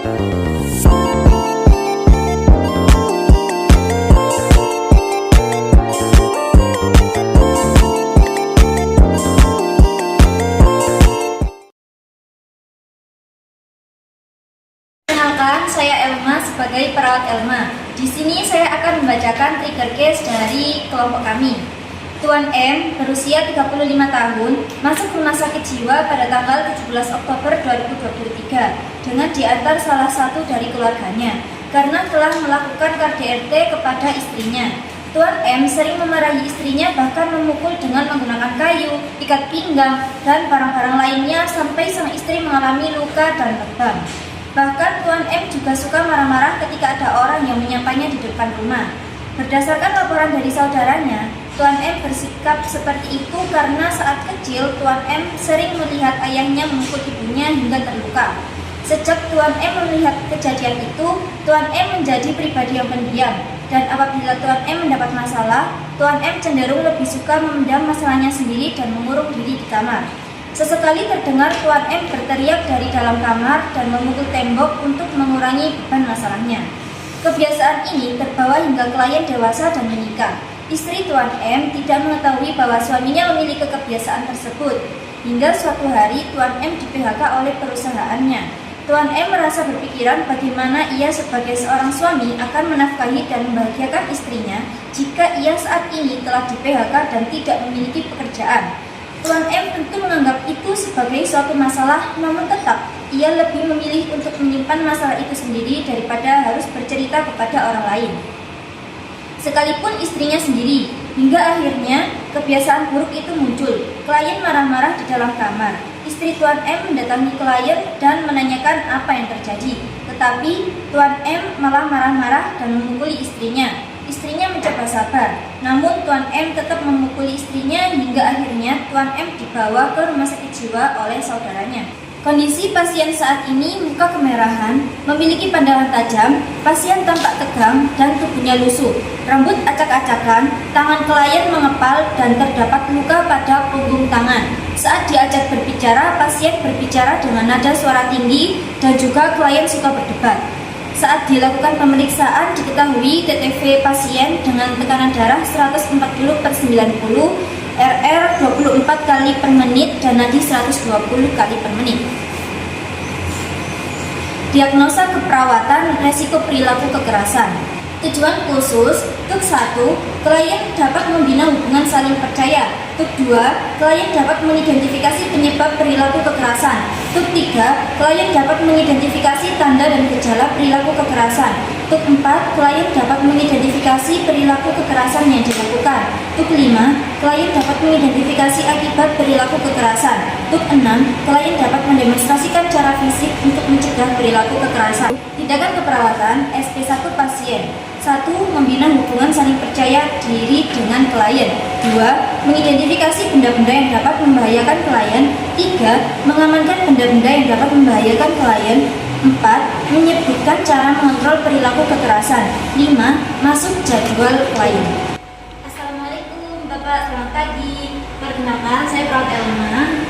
Perkenalkan, saya Elma sebagai perawat Elma. Di sini saya akan membacakan trigger case dari kelompok kami. Tuan M berusia 35 tahun, masuk rumah sakit jiwa pada tanggal 17 Oktober 2023 dengan diantar salah satu dari keluarganya karena telah melakukan KDRT kepada istrinya. Tuan M sering memarahi istrinya, bahkan memukul dengan menggunakan kayu, ikat pinggang, dan barang-barang lainnya sampai sang istri mengalami luka dan lebam. Bahkan Tuan M juga suka marah-marah ketika ada orang yang menyampainya di depan rumah. Berdasarkan laporan dari saudaranya, Tuan M bersikap seperti itu karena saat kecil Tuan M sering melihat ayahnya memukul ibunya hingga terluka. Sejak Tuan M melihat kejadian itu, Tuan M menjadi pribadi yang pendiam. Dan apabila Tuan M mendapat masalah, Tuan M cenderung lebih suka memendam masalahnya sendiri dan mengurung diri di kamar. Sesekali terdengar Tuan M berteriak dari dalam kamar dan memukul tembok untuk mengurangi beban masalahnya. Kebiasaan ini terbawa hingga klien dewasa dan menikah. Istri Tuan M tidak mengetahui bahwa suaminya memiliki kebiasaan tersebut. Hingga suatu hari Tuan M di-PHK oleh perusahaannya. Tuan M merasa berpikiran bagaimana ia sebagai seorang suami akan menafkahi dan membahagiakan istrinya jika ia saat ini telah di-PHK dan tidak memiliki pekerjaan. Tuan M tentu menganggap itu sebagai suatu masalah, namun tetap ia lebih memilih untuk menyimpan masalah itu sendiri daripada harus bercerita kepada orang lain, sekalipun istrinya sendiri. Hingga akhirnya kebiasaan buruk itu muncul. Klien marah-marah di dalam kamar. Istri Tuan M mendatangi klien dan menanyakan apa yang terjadi. Tetapi Tuan M malah marah-marah dan memukuli istrinya. Istrinya mencoba sabar, namun Tuan M tetap memukuli istrinya hingga akhirnya Tuan M dibawa ke rumah sakit jiwa oleh saudaranya. Kondisi pasien saat ini muka kemerahan, memiliki pandangan tajam, pasien tampak tegang dan tubuhnya lusuh, rambut acak-acakan, tangan klien mengepal dan terdapat luka pada punggung tangan. Saat diajak berbicara, pasien berbicara dengan nada suara tinggi dan juga klien suka berdebat. Saat dilakukan pemeriksaan diketahui TTV pasien dengan tekanan darah 140/90, RR 24 kali per menit dan nadi 120 kali per menit. Diagnosa keperawatan resiko perilaku kekerasan. Tujuan khusus, Tuk 1, klien dapat membina hubungan saling percaya. Tuk 2, klien dapat mengidentifikasi penyebab perilaku kekerasan. Tuk 3, klien dapat mengidentifikasi tanda dan gejala perilaku kekerasan. Tuk 4, klien dapat mengidentifikasi perilaku kekerasan yang dilakukan. Tuk 5, klien dapat mengidentifikasi akibat perilaku kekerasan. Tuk 6, klien dapat mendemonstrasikan cara fisik untuk mencegah perilaku kekerasan. Tindakan keperawatan SP1 pasien. 1. Membina hubungan saling percaya diri dengan klien. 2. Mengidentifikasi benda-benda yang dapat membahayakan klien. 3. Mengamankan benda-benda yang dapat membahayakan klien. 4. Menyebutkan cara mengontrol perilaku kekerasan. 5. Masuk jadwal klien. Assalamualaikum Bapak, selamat pagi. Perkenalkan, saya perawat Elma.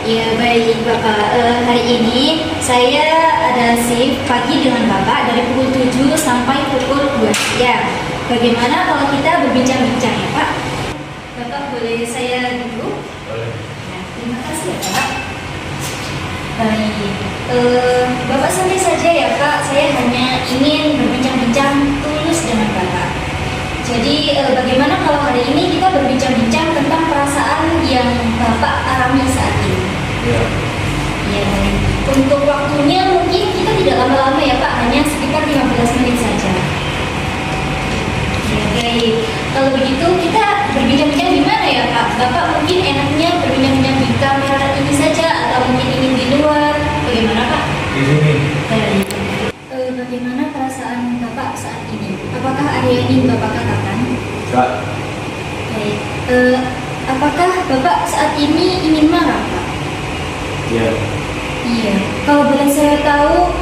Ya baik Bapak, hari ini saya ada shift pagi dengan Bapak dari pukul 7 sampai pukul 2 siang. Bagaimana kalau kita berbincang-bincang ya Pak? Bapak boleh saya duduk? Boleh. Ya, terima kasih ya Pak. Baik, Bapak santai saja ya Pak, saya hanya ingin berbincang-bincang tulus dengan Bapak. Jadi bagaimana kalau hari ini kita berbincang-bincang tentang perasaan yang Bapak alami saat ini? Ya. Ya, untuk waktunya mungkin kita tidak lama-lama ya Pak, hanya sekitar 15 menit saja. Ya, baik. Kalau begitu kita berbincang-bincang di mana ya Pak? Bapak mungkin enaknya berbincang-bincang di kamar ini saja atau mungkin ingin di luar? Bagaimana Pak? Di sini. Baik. Bagaimana perasaan Bapak saat ini? Apakah ada yang ingin Bapak katakan? Enggak. Baik. Apakah Bapak saat ini ingin marah Pak? Iya. Iya. Kalau boleh saya tahu,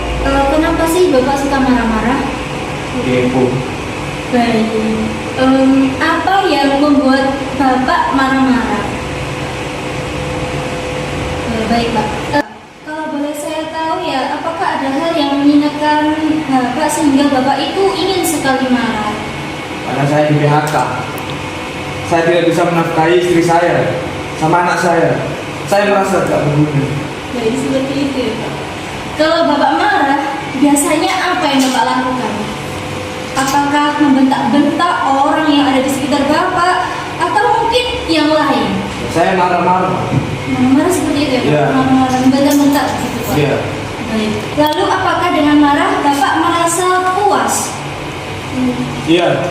kenapa sih Bapak suka marah-marah? Kepo. Baik. Apa yang membuat Bapak marah-marah? Baik Pak. Kalau boleh saya tahu ya, apakah ada ada hal yang menyenangkan Bapak sehingga Bapak itu ingin sekali marah? Karena saya di PHK. Saya tidak bisa menafkahi istri saya sama anak saya. Saya merasa tidak berguna. Jadi seperti itu ya Pak. Kalau Bapak marah, biasanya apa yang Bapak lakukan? Apakah membentak-bentak orang yang ada di sekitar Bapak atau mungkin yang lain? Saya marah-marah. Marah seperti itu ya Pak? Iya. Marah-marah, membentak-bentak gitu Pak? Iya. Baik. Lalu apakah dengan marah Bapak merasa puas? Iya.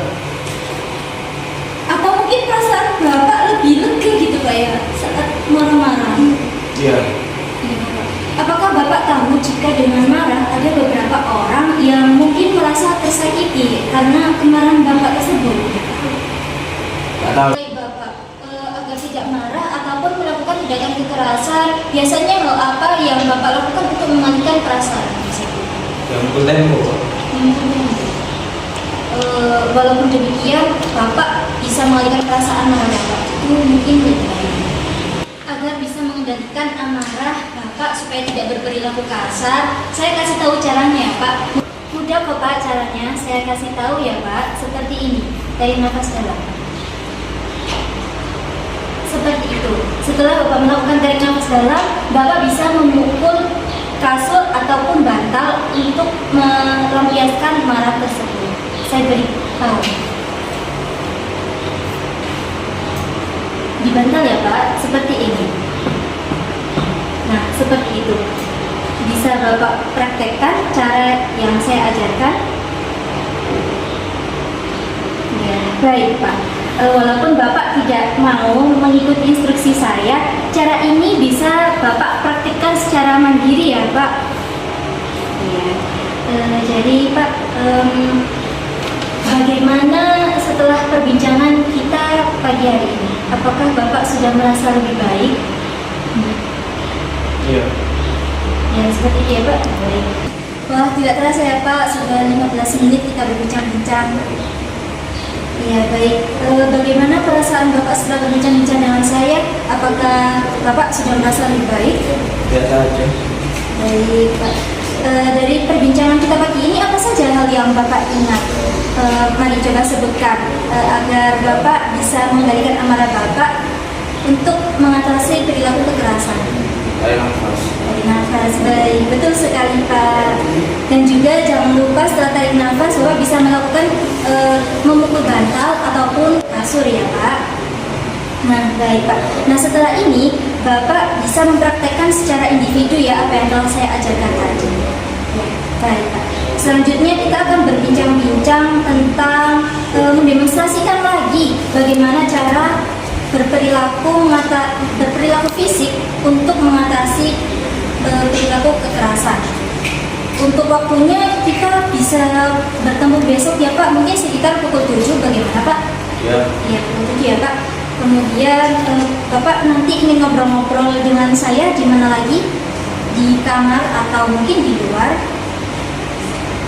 Atau mungkin perasaan Bapak lebih lega gitu Pak ya saat marah-marah? Iya. Iya, Bapak. Apakah Bapak tahu jika dengan marah ada beberapa orang yang mungkin merasa tersakiti karena kemarahan Bapak tersebut? Tidak tahu. Baik Bapak, agar tidak marah ataupun melakukan tindakan kekerasan, biasanya hal apa yang Bapak lakukan untuk mengalihkan perasaan tersebut? Yang mukul tembok. Walaupun demikian, Bapak bisa mengalihkan perasaan marah Bapak. Itu mungkin lebih baik. Agar bisa mengendalikan amarah Bapak supaya tidak berperilaku kasar, saya kasih tahu caranya ya Pak. Mudah kok Pak caranya, saya kasih tahu ya Pak. Seperti ini, tarik nafas dalam. Seperti itu. Setelah Bapak melakukan tarik nafas dalam, Bapak bisa memukul kasur ataupun bantal untuk melampiaskan marah tersebut. Saya beritahu. Dibantal ya Pak, seperti ini. Nah, seperti itu. Bisa Bapak praktekkan cara yang saya ajarkan? Ya, baik Pak. Walaupun Bapak tidak mau mengikuti instruksi saya, cara ini bisa Bapak praktikkan secara mandiri ya Pak. Ya. Jadi Pak, bagaimana setelah perbincangan kita pagi hari ini? Apakah Bapak sudah merasa lebih baik? Iya. Ya, seperti itu ya Pak. Baik. Wah, tidak terasa ya Pak, sudah 15 menit kita berbincang-bincang. Ya, baik. Bagaimana perasaan Bapak setelah berbincang-bincang dengan saya? Apakah Bapak sudah merasa lebih baik? Biasa aja. Baik Pak. Dari perbincangan kita pagi ini, apa saja hal yang Bapak ingat? Mari coba sebutkan agar Bapak bisa mengendalikan amarah Bapak untuk mengatasi perilaku kekerasan. Tarik nafas. Tarik nafas, baik, betul sekali Pak. Dan juga jangan lupa setelah tarik nafas Bapak bisa melakukan memukul bantal ataupun kasur ya Pak. Nah, baik Pak. Nah, setelah ini Bapak bisa mempraktekkan secara individu ya apa yang telah saya ajarkan tadi. Ya, baik Pak. Selanjutnya kita akan berbincang-bincang tentang mendemonstrasikan lagi bagaimana cara berperilaku fisik untuk mengatasi perilaku kekerasan. Untuk waktunya kita bisa bertemu besok ya Pak, mungkin sekitar pukul 7, bagaimana Pak? Ya. Ya, pukul 7 ya Pak. Kemudian Bapak nanti ingin ngobrol-ngobrol dengan saya di mana lagi? Di kamar atau mungkin di luar?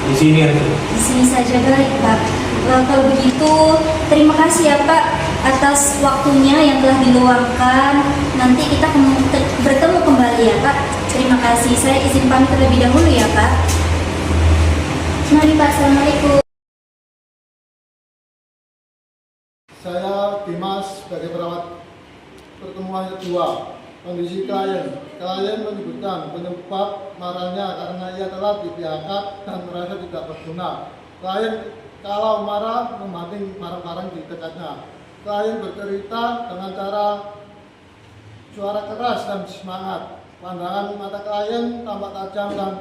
Di sini aja. Di sini saja, baik Pak. Kalau begitu, terima kasih ya Pak atas waktunya yang telah diluangkan. Nanti kita bertemu kembali ya Pak. Terima kasih. Saya izin pamit terlebih dahulu ya Pak. Mari Pak, Assalamualaikum. Saya Dimas sebagai perawat pertemuan kedua. Kondisi klien menyebutkan penyebab marahnya karena ia telah di-PHK dan merasa tidak berguna. Klien kalau marah membanting barang-barang di dekatnya. Klien bercerita dengan cara suara keras dan semangat. Pandangan mata klien tampak tajam dan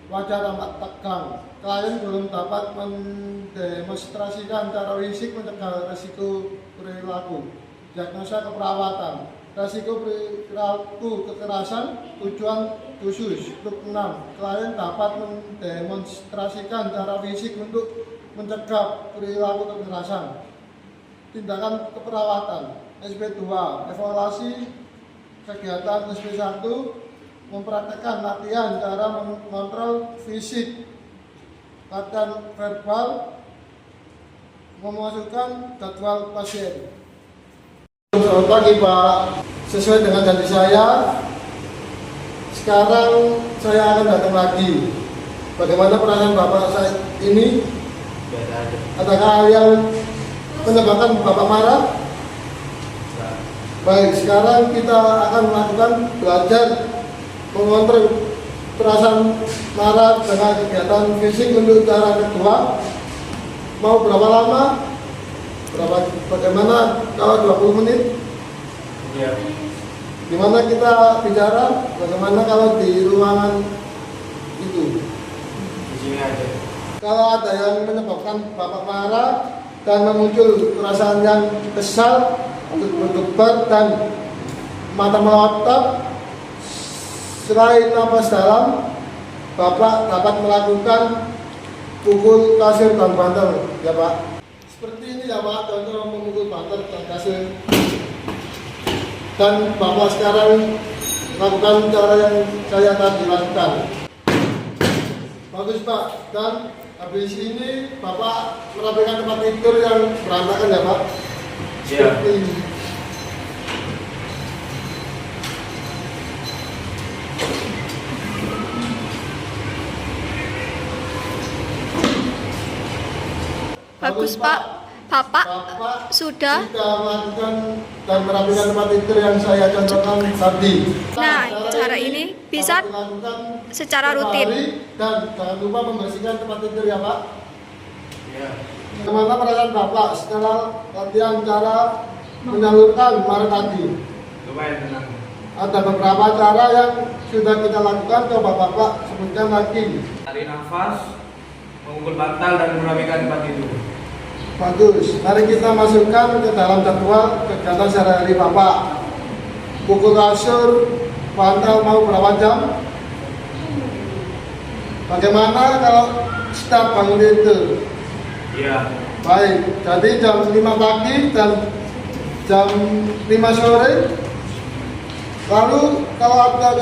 wajah tampak tegang. Klien belum dapat mendemonstrasikan cara fisik mencegah risiko perilaku. Diagnosa keperawatan. Risiko perilaku kekerasan, tujuan khusus. Grup 6. Klien dapat mendemonstrasikan cara fisik untuk mencegah perilaku kekerasan. Tindakan keperawatan. SP2. Evaluasi kegiatan SP1. Mempraktekkan latihan cara mengontrol fisik. Latihan verbal. Memasukkan jadwal pasien. Selamat pagi Pak, sesuai dengan janji saya, sekarang saya akan datang lagi Bagaimana perasaan Bapak saat ini? Biasa aja. Adakah hal yang menyebabkan Bapak marah? Baik, sekarang kita akan melakukan belajar mengontrol perasaan marah dengan kegiatan fisik untuk cara kedua. Mau berapa lama? Bagaimana kalau 20 menit? Iya. Gimana kita bicara? Bagaimana kalau di ruangan itu? Di sini aja. Kalau ada yang menyebabkan Bapak marah dan memuncul perasaan yang kesal, berdebat dan mata melotot, selain napas dalam, Bapak dapat melakukan pukul kasir dan bantal, ya Pak. Seperti ini ya Pak, contoh memukul bantal dan kasir. Dan Bapak sekarang lakukan cara yang saya tadi lakukan. Bagus Pak. Dan habis ini Bapak merapikan tempat tidur yang berantakan ya Pak. Iya. Seperti ini. Bagus Pak, Bapak sudah. melakukan dan merapikan tempat tidur yang saya contohkan tadi. Nah, cara ini bisa dapat dilakukan secara setiap rutin. hari. Dan jangan lupa membersihkan tempat tidur ya Pak. Iya. Bagaimana perasaan Bapak setelah latihan cara menyalurkan marah tadi? Lumayan tenang. Ada beberapa cara yang sudah kita lakukan, coba Bapak sebutkan lagi. Tarik nafas, memukul bantal dan merapikan tempat tidur. Bagus, mari kita masukkan ke dalam jadwal kegiatan sehari-hari Bapak. Pukul kasur, bantal mau berapa jam? Bagaimana kalau start bangun tidur? Iya. Baik, jadi jam 5 pagi dan jam 5 sore. Lalu kalau ada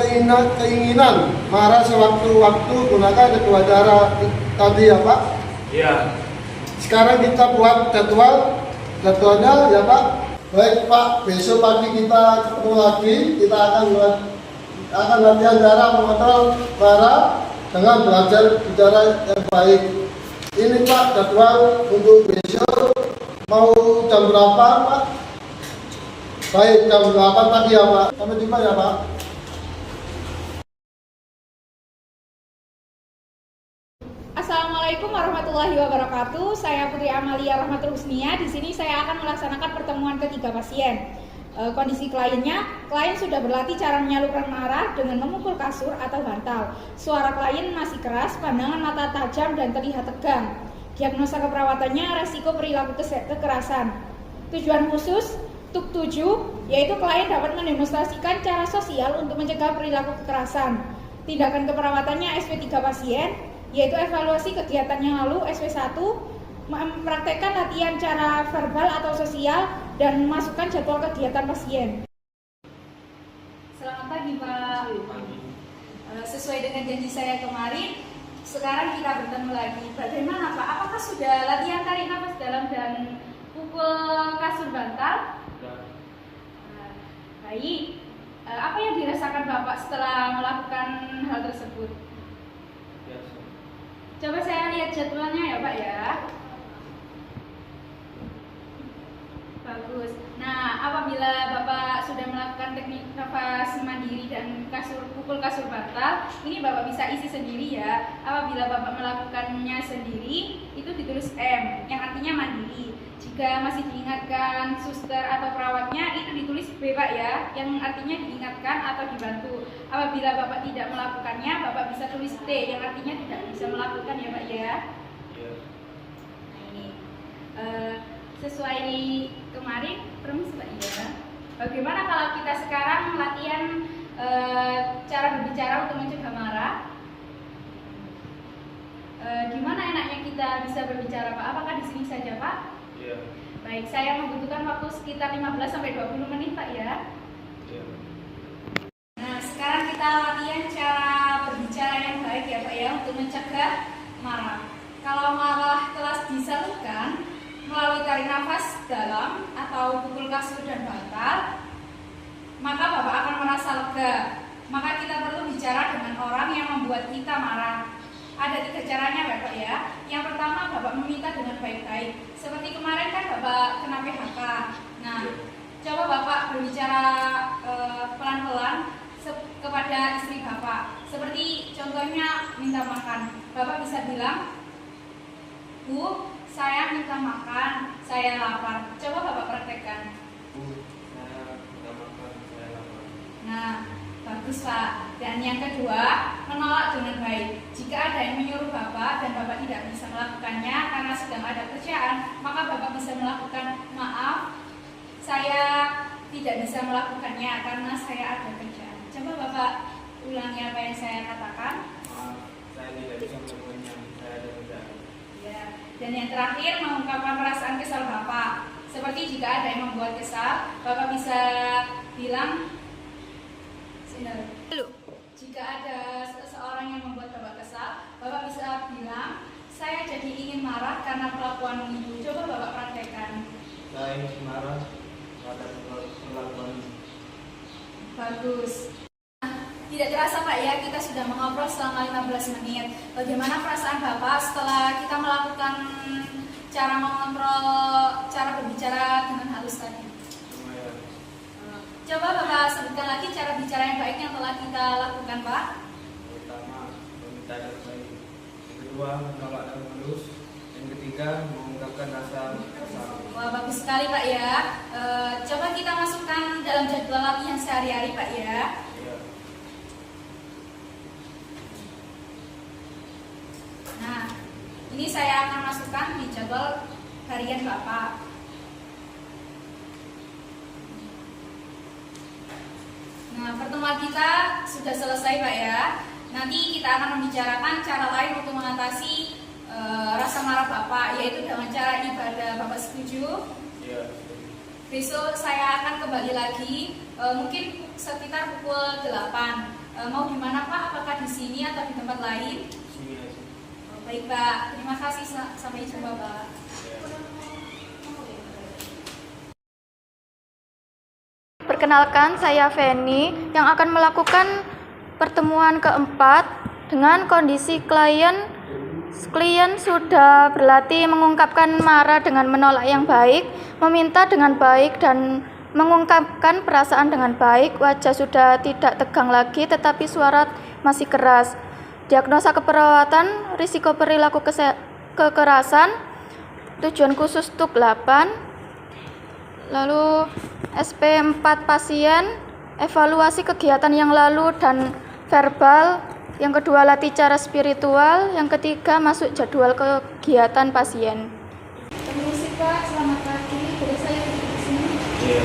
keinginan marah sewaktu-waktu, gunakan kedua cara tadi ya Pak. Iya. Sekarang kita buat jadwalnya ya Pak. Baik Pak, besok pagi kita ketemu lagi. Kita akan latihan cara mengontrol marah dengan belajar bicara yang baik. Ini Pak jadwal untuk besok. Mau jam berapa Pak? Baik, jam 8 pagi ya Pak. Sampai jumpa ya Pak. Assalamualaikum warahmatullahi wabarakatuh. Saya Putri Amalia Rahmatul Husnia. Di sini saya akan melaksanakan pertemuan ketiga pasien. Kondisi kliennya, klien sudah berlatih cara menyalurkan marah dengan memukul kasur atau bantal. Suara klien masih keras, pandangan mata tajam dan terlihat tegang. Diagnosa keperawatannya resiko perilaku kekerasan. Tujuan khusus TUK 7, yaitu klien dapat mendemonstrasikan cara sosial untuk mencegah perilaku kekerasan. Tindakan keperawatannya SP3 pasien, yaitu evaluasi kegiatan yang lalu. SP1 mempraktekkan latihan cara verbal atau sosial dan memasukkan jadwal kegiatan pasien. Selamat pagi Pak. Sesuai dengan janji saya kemarin, sekarang kita bertemu lagi. Bagaimana Pak? Apakah sudah latihan tarik nafas dalam dan pukul kasur bantal? Baik. Apa yang dirasakan Bapak setelah melakukan hal tersebut? Biasa. Coba saya lihat jadwalnya ya Pak ya. Bagus. Nah, apabila Bapak sudah melakukan teknik nafas mandiri dan pukul kasur bantal, ini Bapak bisa isi sendiri ya. Apabila Bapak melakukannya sendiri, itu ditulis M, yang artinya mandiri. Jika masih diingatkan suster atau perawatnya, itu ditulis B Pak ya, yang artinya diingatkan atau dibantu. Apabila Bapak tidak melakukannya, Bapak bisa tulis T, yang artinya tidak bisa melakukan ya Pak ya. Iya. Nah ini sesuai kemarin, permisi Pak ya. Bagaimana kalau kita sekarang latihan cara berbicara untuk mencegah marah? Di mana enaknya kita bisa berbicara Pak? Apakah di sini saja Pak? Iya. Baik, saya membutuhkan waktu sekitar 15-20 menit Pak ya. Iya. Nah, sekarang kita latihan cara berbicara yang baik ya Pak ya, untuk mencegah marah. Kalau marah telah disalurkan melalui tarik nafas dalam atau pukul kasur dan bantal, maka Bapak akan merasa lega. Maka kita perlu bicara dengan orang yang membuat kita marah. Ada 3 caranya Bapak ya. Yang pertama Bapak meminta dengan baik-baik. Seperti kemarin kan Bapak kena PHK. Nah, coba Bapak berbicara pelan-pelan kepada istri Bapak. Seperti contohnya minta makan. Bapak bisa bilang, Bu, saya minta makan, saya lapar. Coba Bapak praktekkan. Bu, saya minta makan, saya lapar. Nah, bagus Pak. Dan yang kedua, menolak dengan baik. Jika ada yang menyuruh Bapak dan Bapak tidak bisa melakukannya karena sedang ada kerjaan, maka Bapak bisa melakukan, maaf, saya tidak bisa melakukannya karena saya ada kerjaan. Coba Bapak ulangi apa yang saya katakan. Maaf, saya tidak bisa melakukannya, saya ada kerjaan. Ya. Dan yang terakhir, mengungkapkan perasaan kesal Bapak. Seperti jika ada yang membuat kesal, Bapak bisa bilang, Halo. jika ada seseorang yang membuat Bapak kesal, Bapak bisa bilang, saya jadi ingin marah karena perlakuan ibu. Coba Bapak praktekkan. Saya ingin marah pada perlakuan. Bagus. Tidak terasa Pak ya, kita sudah mengobrol selama 15 menit. Bagaimana perasaan Bapak setelah kita melakukan cara mengontrol, cara berbicara dengan halus tadi? Lumayan. Coba Bapak sebutkan lagi cara bicara yang baik yang telah kita lakukan Pak. Pertama, meminta dengan baik. Yang kedua, menolak dengan halus. Yang ketiga, mengungkapkan rasa kesal. Wah, bagus sekali Pak ya. Coba kita masukkan dalam jadwal latihan sehari-hari Pak ya. Ya. Nah, ini saya akan masukkan di jadwal harian Bapak. Nah, pertemuan kita sudah selesai Pak ya. Nanti kita akan membicarakan cara lain untuk mengatasi rasa marah Bapak, yaitu dengan cara ibadah. Bapak setuju? Iya. Besok saya akan kembali lagi, mungkin sekitar pukul 8. Mau di mana Pak? Apakah di sini atau di tempat lain? Sini aja. Baik Pak, terima kasih. Sampai jumpa Pak. Perkenalkan, saya Feni yang akan melakukan pertemuan keempat dengan kondisi klien. Klien sudah berlatih mengungkapkan marah dengan menolak yang baik, meminta dengan baik, dan mengungkapkan perasaan dengan baik. Wajah sudah tidak tegang lagi, tetapi suara masih keras. Diagnosa keperawatan, risiko perilaku kekerasan, tujuan khusus TUK 8. Lalu SP4 pasien, evaluasi kegiatan yang lalu dan verbal. Yang kedua, latih cara spiritual. Yang ketiga, masuk jadwal kegiatan pasien. Permisi Pak, selamat pagi. Boleh saya duduk di sini? Iya.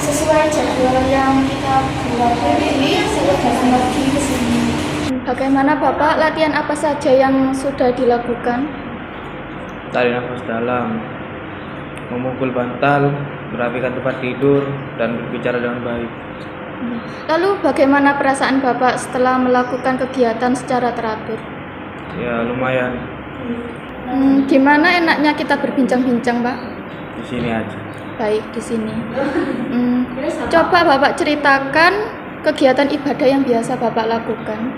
Sesuai jadwal yang kita buat tadi, saya datang lagi ke sini. Bagaimana Bapak, latihan apa saja yang sudah dilakukan? Tarik nafas dalam, memukul bantal, merapikan tempat tidur, dan berbicara dengan baik. Lalu bagaimana perasaan Bapak setelah melakukan kegiatan secara teratur? Ya lumayan. Gimana enaknya kita berbincang-bincang, Pak? Di sini aja. Baik, di sini. Coba Bapak ceritakan kegiatan ibadah yang biasa Bapak lakukan.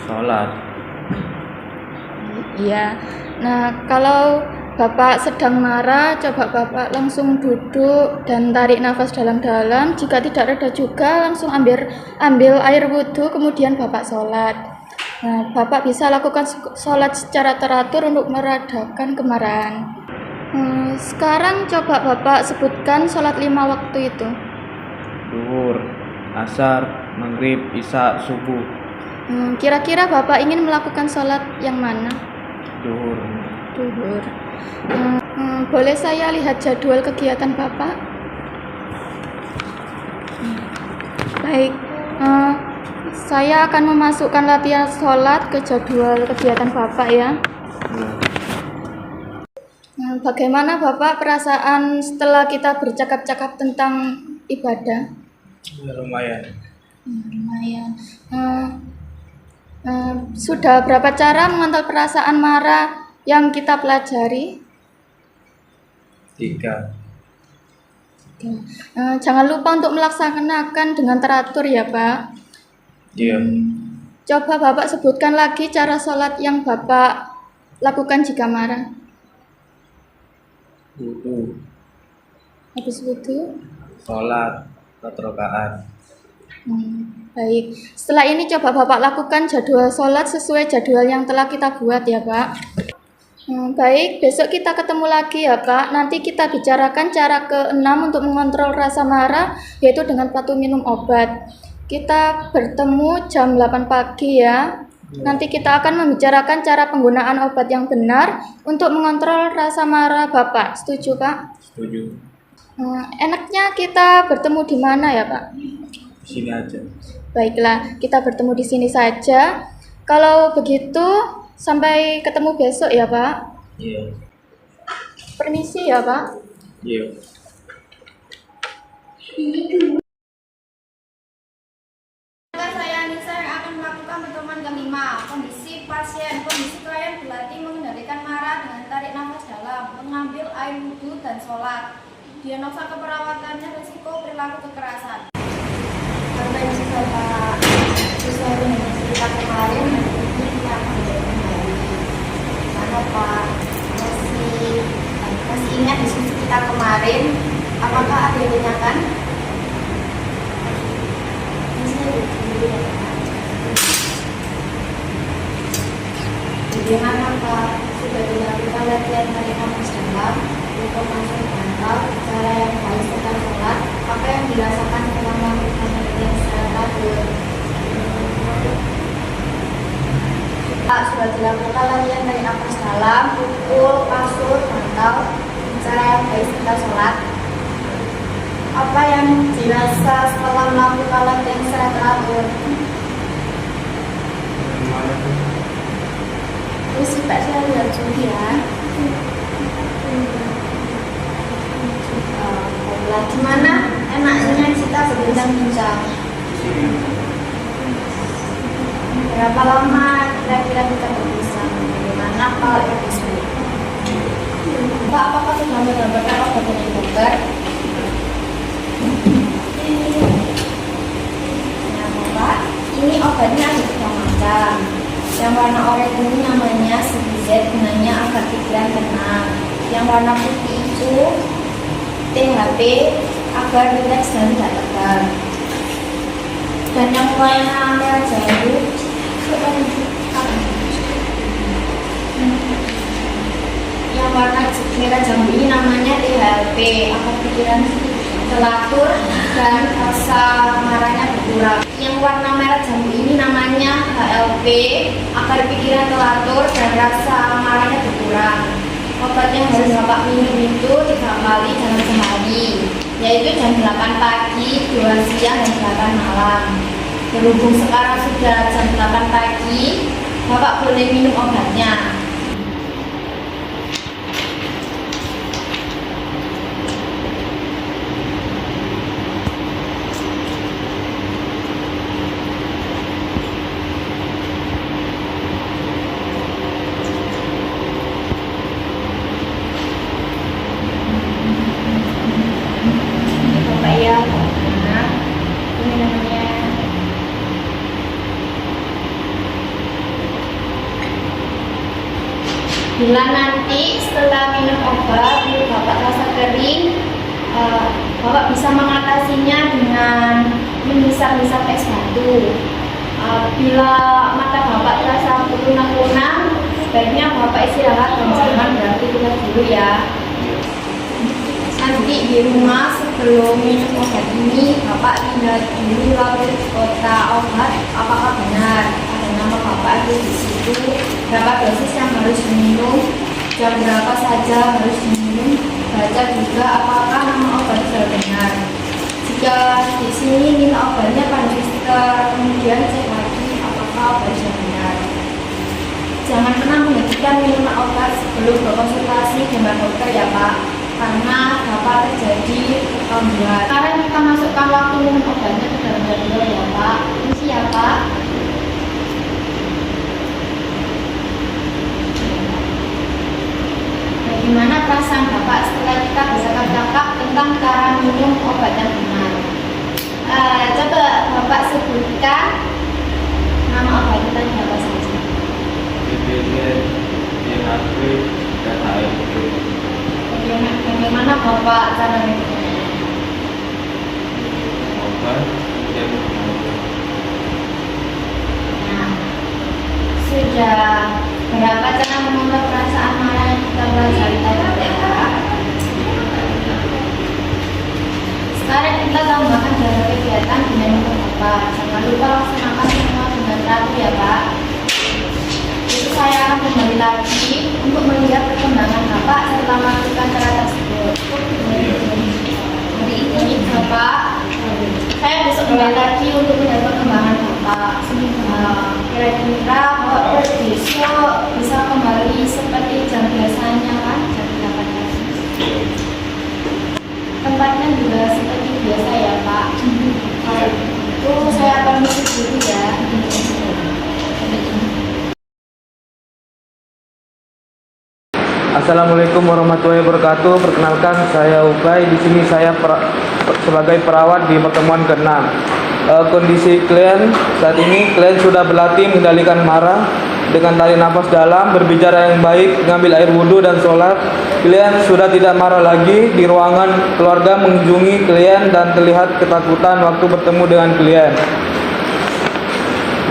Sholat. Iya. Nah, kalau Bapak sedang marah, coba Bapak langsung duduk dan tarik nafas dalam-dalam. Jika tidak reda juga, langsung ambil air wudhu, kemudian Bapak sholat. Nah, Bapak bisa lakukan sholat secara teratur untuk meredakan kemarahan. Sekarang coba Bapak sebutkan sholat 5 waktu itu. Duhur, asar, maghrib, isya, subuh. Kira-kira Bapak ingin melakukan sholat yang mana? Duhur. Duhur. Boleh saya lihat jadwal kegiatan Bapak? Baik, saya akan memasukkan latihan sholat ke jadwal kegiatan Bapak ya. Bagaimana Bapak perasaan setelah kita bercakap-cakap tentang ibadah? Ya, lumayan. Lumayan. Sudah berapa cara mengontrol perasaan marah yang kita pelajari? 3. Jangan lupa untuk melaksanakan dengan teratur ya Pak. Iya. Coba Bapak sebutkan lagi cara sholat yang Bapak lakukan jika marah. Wudu, Habis wudhu. sholat, 4 rakaat. Baik. Setelah ini coba Bapak lakukan jadwal sholat sesuai jadwal yang telah kita buat ya Pak. Baik, besok kita ketemu lagi ya Pak. Nanti kita bicarakan cara ke-6 untuk mengontrol rasa marah, yaitu dengan patuh minum obat. Kita bertemu jam 8 pagi ya. Nanti kita akan membicarakan cara penggunaan obat yang benar untuk mengontrol rasa marah Bapak. Setuju Pak? Setuju. Enaknya kita bertemu di mana ya Pak? Sini aja. Baiklah, kita bertemu di sini saja. Kalau begitu, sampai ketemu besok ya Pak. Iya. Permisi ya Pak. Iya. Saya Anissa yang akan melakukan pertemuan kelima. Kondisi klien berlatih mengendalikan marah dengan tarik nafas dalam, mengambil air wudhu dan sholat. Diagnosa keperawatannya risiko perilaku kekerasan. Karena juga Pak sesuai dengan cerita kemarin, ini kita akan kembali. Karena Pak masih ingat diskusi kita kemarin, apakah ada yang ditanyakan? Bagaimana Pak sudah dilakukan latihan tarik nafas dalam untuk masuk mental, cara yang baik setelah sholat, apa yang dirasakan selama melakukan latihan secara teratur? Pak sudah dilakukan latihan tarik nafas dalam, pukul, kasur, mental, cara yang baik setelah sholat. Apa yang dirasa setelah melakukan latihan secara teratur? Terus Pak saya lihat juga ya. Gimana enaknya kita berbincang-bincang? Berapa lama kira-kira kita berbincang? Bagaimana kalau episode? Pak, apakah sudah mendapatkan obat dari dokter? Pak, ini obatnya ada 3 macam. Yang warna oranye ini namanya CBZ, gunanya agar pikiran tenang. Yang warna putih itu THP, agar rileks dan tidak tegang. Dan yang warna merah jambu, yang warna merah jambu ini namanya THP, agar pikiran teratur dan rasa marahnya berkurang. Yang warna merah jambu ini namanya HLP, agar pikiran teratur dan rasa marahnya berkurang. Obat yang harus Bapak minum itu 3 kali dalam sehari, yaitu jam 8 pagi, 2 siang, dan 8 malam. Berhubung sekarang sudah jam 8 pagi, Bapak boleh minum obatnya. Bila nanti setelah minum obat, mulut Bapak rasa kering, Bapak bisa mengatasinya dengan menghisap-hisap es batu. Bila mata Bapak terasa berkunang-kunang, sebaiknya Bapak istirahat dan jangan beraktivitas dulu ya. Nanti di rumah sebelum minum obat ini, Bapak lihat dulu label kota obat, apakah benar ada nama Bapak di situ, berapa dosis yang harus diminum, jam berapa saja harus diminum, baca juga apakah nama obat sudah benar. Jika di sini minta obatnya pada stiker, kemudian cek lagi apakah obat sudah benar. Jangan pernah menghentikan minuman obat sebelum berkonsultasi dengan dokter ya Pak, karena dapat terjadi kekambuhan. Sekarang kita masukkan waktu minum obatnya ke dalam jadwal ya Pak. Ini ya Pak. Bagaimana perasaan Bapak setelah kita bercakap-cakap tentang cara minum obat yang benar? Coba Bapak sebutkan nama obatnya. sudah berapa cara mengontrol perasaan marah yang kita pelajari tadi ya Kak? Sekarang kita tambahkan dalam kegiatan dengan Bapak. Jangan lupa laksanakan semua dengan rapi ya Pak. Itu saya akan kembali lagi untuk melihat perkembangan Bapak serta melakukan cara tersebut. Hari ini Bapak, saya besok kembali lagi untuk melihat perkembangan Bapak. Kira-kira Bapak besok bisa kembali seperti jam biasanya kan? Jam 8 tempatnya juga seperti biasa ya Pak. Kalau itu saya permisi dulu ya. Assalamualaikum warahmatullahi wabarakatuh. Perkenalkan, saya Ubay. Di sini saya sebagai perawat di pertemuan ke-6. Kondisi klien saat ini, klien sudah berlatih mengendalikan marah dengan tarik nafas dalam, berbicara yang baik, mengambil air wudhu dan sholat. Klien sudah tidak marah lagi. Di ruangan keluarga mengunjungi klien dan terlihat ketakutan waktu bertemu dengan klien.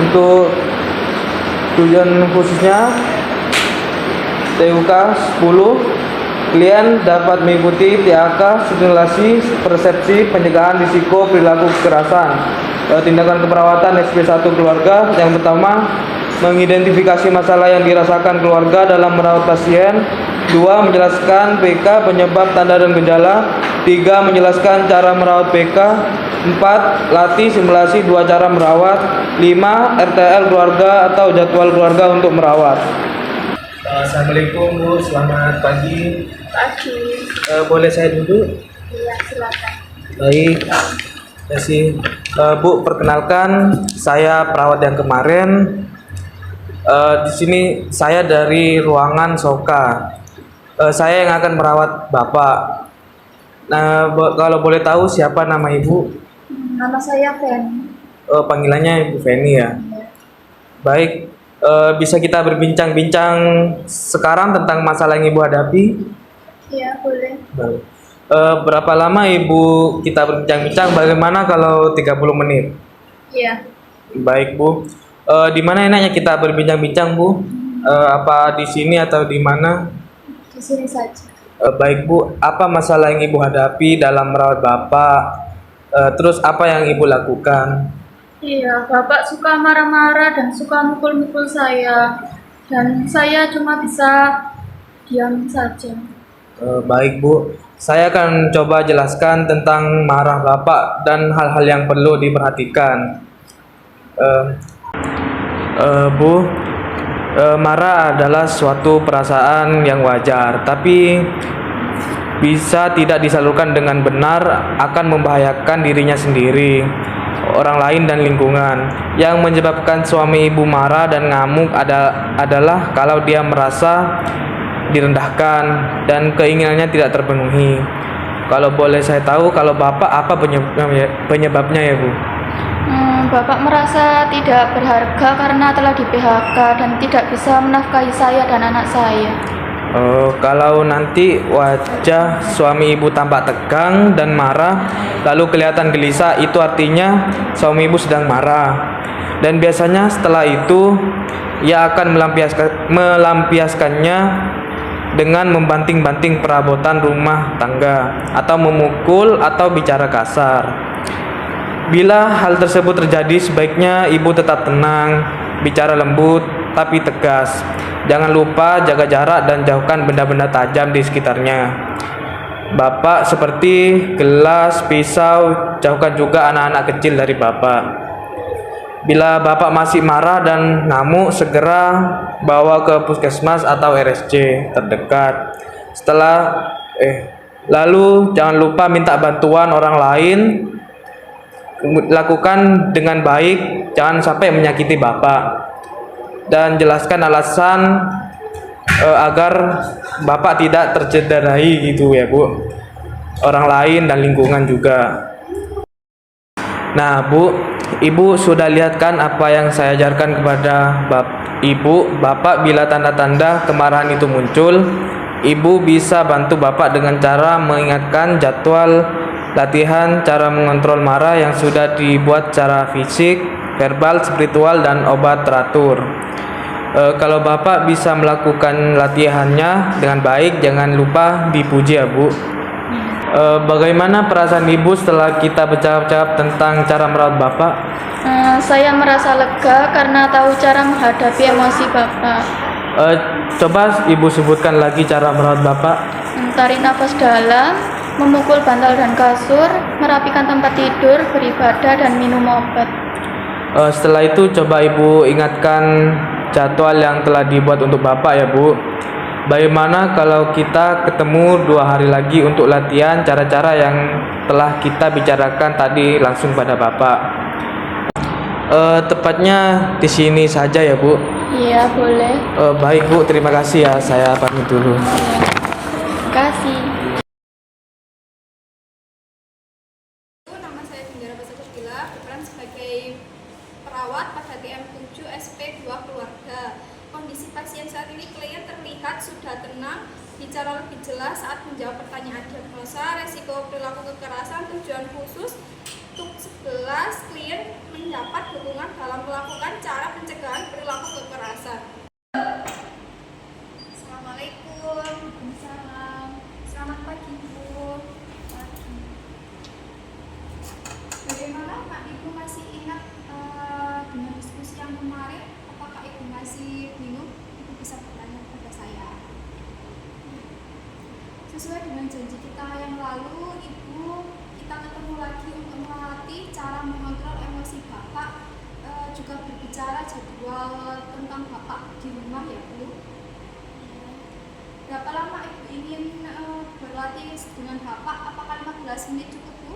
Untuk tujuan khususnya TUK 10, klien dapat mengikuti TAK simulasi persepsi pencegahan risiko perilaku kekerasan. Tindakan keperawatan SP1 keluarga yang pertama, mengidentifikasi masalah yang dirasakan keluarga dalam merawat pasien. 2. Menjelaskan PK, penyebab, tanda dan gejala. 3. Menjelaskan cara merawat PK. 4. Latih simulasi 2 cara merawat. 5. RTL keluarga atau jadwal keluarga untuk merawat. Assalamualaikum Bu, selamat pagi. Pagi. Boleh saya duduk? Iya, silakan. Baik, terima kasih. Bu, perkenalkan, saya perawat yang kemarin. Di sini saya dari ruangan Soka. Saya yang akan merawat Bapak. Nah, kalau boleh tahu siapa nama Ibu? Nama saya Feni. Panggilannya Ibu Feni ya. Baik, bisa kita berbincang-bincang sekarang tentang masalah yang Ibu hadapi? Iya, boleh. Baik. Berapa lama Ibu kita berbincang-bincang? Bagaimana kalau 30 menit? Iya. Baik Bu. Di mana enaknya kita berbincang-bincang Bu? Apa di sini atau di mana? Di sini saja. Baik Bu. Apa masalah yang Ibu hadapi dalam merawat Bapak? Terus apa yang Ibu lakukan? Iya, Bapak suka marah-marah dan suka mukul-mukul saya. Dan saya cuma bisa diam saja. Baik Bu. Saya akan coba jelaskan tentang marah Bapak dan hal-hal yang perlu diperhatikan. Bu, marah adalah suatu perasaan yang wajar, tapi bisa tidak disalurkan dengan benar akan membahayakan dirinya sendiri, orang lain dan lingkungan. Yang menyebabkan suami Ibu marah dan ngamuk adalah kalau dia merasa direndahkan dan keinginannya tidak terpenuhi. Kalau boleh saya tahu, kalau Bapak apa penyebabnya ya Bu? Bapak merasa tidak berharga karena telah di PHK dan tidak bisa menafkahi saya dan anak saya. Kalau nanti wajah suami Ibu tampak tegang dan marah, lalu kelihatan gelisah, itu artinya suami Ibu sedang marah. Dan biasanya setelah itu ia akan melampiaskannya dengan membanting-banting perabotan rumah tangga atau memukul atau bicara kasar. Bila hal tersebut terjadi, sebaiknya Ibu tetap tenang, bicara lembut tapi tegas. Jangan lupa jaga jarak dan jauhkan benda-benda tajam di sekitarnya. Bapak seperti gelas, pisau, jauhkan juga anak-anak kecil dari Bapak. Bila Bapak masih marah dan ngamuk, segera bawa ke puskesmas atau RSJ terdekat. Lalu jangan lupa minta bantuan orang lain. Lakukan dengan baik, jangan sampai menyakiti Bapak. Dan jelaskan alasan agar Bapak tidak tercederai gitu ya Bu. Orang lain dan lingkungan juga. Nah Bu, Ibu sudah lihat kan apa yang saya ajarkan kepada Ibu. Bapak bila tanda-tanda kemarahan itu muncul, Ibu bisa bantu Bapak dengan cara mengingatkan jadwal latihan cara mengontrol marah yang sudah dibuat secara fisik, verbal, spiritual, dan obat teratur. Kalau Bapak bisa melakukan latihannya dengan baik, jangan lupa dipuji ya Bu. Bagaimana perasaan Ibu setelah kita bercakap-cakap tentang cara merawat Bapak? Saya merasa lega karena tahu cara menghadapi emosi Bapak. Coba Ibu sebutkan lagi cara merawat Bapak. Tarik nafas dalam, memukul bantal dan kasur, merapikan tempat tidur, beribadah, dan minum obat. Setelah itu coba Ibu ingatkan jadwal yang telah dibuat untuk Bapak ya Bu. Bagaimana kalau kita ketemu 2 hari lagi untuk latihan cara-cara yang telah kita bicarakan tadi langsung pada Bapak? Tepatnya di sini saja ya Bu. Iya, boleh. Baik Bu, terima kasih ya. Saya pamit dulu. Terima kasih. Nama saya Gendara Basakutila, berperan sebagai perawat pada TM7 SP2 keluarga. Kondisi pasien saat ini klien terlihat sudah tenang, bicara lebih jelas saat menjawab pertanyaan diagnosa, resiko perilaku kekerasan, tujuan khusus. Untuk 11, klien mendapat dukungan dalam melakukan cara pencegahan perilaku kekerasan. Assalamualaikum. Waalaikumsalam. Selamat pagi Bu. Pagi. Bagaimana Pak Ibu masih ingat dengan diskusi yang kemarin? Apakah Ibu masih bingung? Ibu bisa bertanya kepada saya. Sesuai dengan janji kita yang lalu, Ibu, kita ketemu lagi untuk melatih cara mengontrol emosi Bapak, juga berbicara jadwal tentang Bapak di rumah ya Bu. Berapa lama Ibu ingin berlatih dengan Bapak? Apakah 15 menit cukup Bu?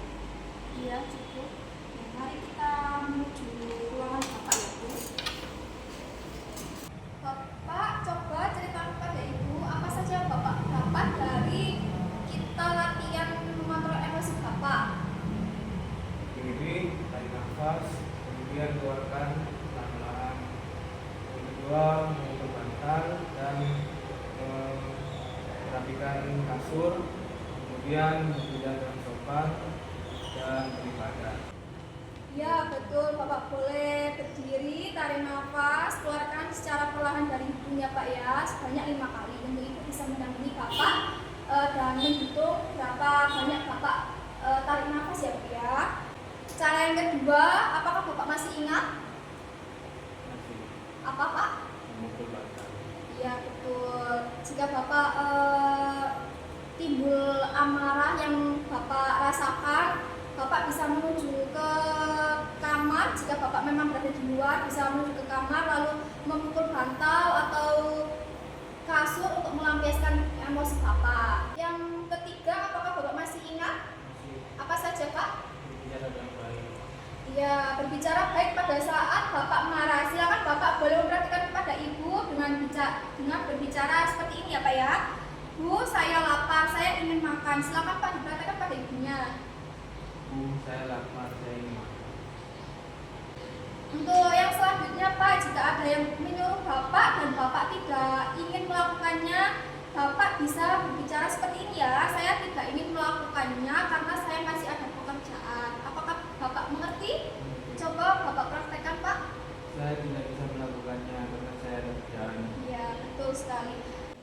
Iya cukup. Ya, mari kita menuju ruangan Bapak ya Bu. Bapak coba ceritakan kepada Ibu apa saja Bapak dapat dari kita latihan mengontrol emosi Bapak. Berdiri, tarik nafas, kemudian keluarkan pelan-pelan. Yang kedua, memukul bantal dan merapikan kasur, kemudian berpijak dengan sopan dan beribadah. Ya betul, Bapak boleh berdiri, tarik nafas, keluarkan secara perlahan dari hidungnya Pak ya, sebanyak 5 kali. Untuk itu bisa mendampingi Bapak dan menghitung berapa banyak Bapak tarik nafas ya Pak ya. Cara yang kedua, apakah Bapak masih ingat? Masih Apa Pak? memukul bantal. Ya betul. Jika Bapak timbul amarah yang Bapak rasakan, Bapak bisa menuju ke kamar. Jika Bapak memang berada di luar, bisa menuju ke kamar lalu memukul bantal atau kasur untuk melampiaskan emosi Bapak. Yang ketiga, apakah Bapak masih ingat? Masih Apa saja Pak? berbicara dengan baik. Ya, berbicara baik pada saat Bapak marah. Silakan Bapak boleh memperhatikan kepada Ibu dengan berbicara seperti ini ya Pak ya. Bu, saya lapar, saya ingin makan. Silakan Pak diperhatikan pada ibunya. Bu, saya lapar, saya ingin makan. Untuk yang selanjutnya Pak, jika ada yang menyuruh Bapak dan Bapak tidak ingin melakukannya, Bapak bisa berbicara seperti ini ya. Saya tidak ingin melakukannya karena saya masih ada pekerjaan. Apakah Bapak mengerti? Coba Bapak praktekkan Pak. Saya tidak bisa melakukannya karena saya ada kerjaan. Iya, betul sekali.